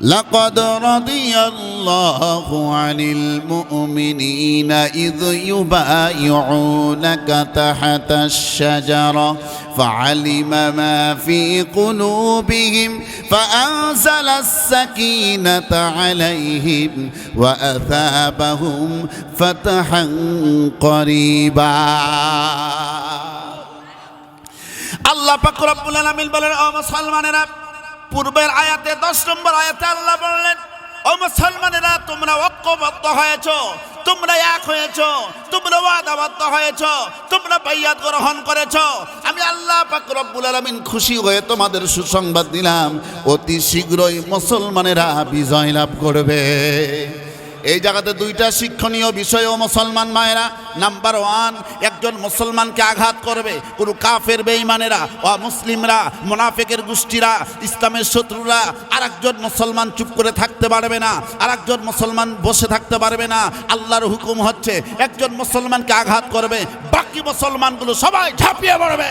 لقد رضي الله عن المؤمنين إذ يبايعونك تحت الشجرة فعلم ما في قلوبهم فأنزل السكينة عليهم وأثابهم فتحا قريبا আল্লাহ পাক রব্বুল আলামিন বলেন, ও মুসলমানেরা, পূর্বের আয়াতে 10 নম্বর আয়াতে আল্লাহ বললেন, ও মুসলমানেরা, তোমরা ঐক্যবদ্ধ হয়েছো, তোমরা এক হয়েছো, তোমরা ওয়াদাবদ্ধ হয়েছো, তোমরা বাইয়াত গ্রহণ করেছো। আমি আল্লাহ পাক রব্বুল আলামিন খুশি হয়ে তোমাদের সুসংবাদ দিলাম, অতি শীঘ্রই মুসলমানেরা বিজয় লাভ করবে। এই জায়গাতে দুইটা শিক্ষণীয় বিষয় ও মুসলমান মায়েরা। নাম্বার 1, একজন মুসলমানকে আঘাত করবে কোনো কাফের বেঈমানেরা, অমুসলিমরা, মুনাফিকের গোষ্ঠীরা, ইসলামের শত্রুরা। আরেকজন মুসলমান চুপ করে থাকতে পারবে না, আরেকজন মুসলমান বসে থাকতে পারবে না। আল্লাহর হুকুম হচ্ছে একজন মুসলমানকে আঘাত করবে, বাকি মুসলমানগুলো সবাই ঝাঁপিয়ে পড়বে।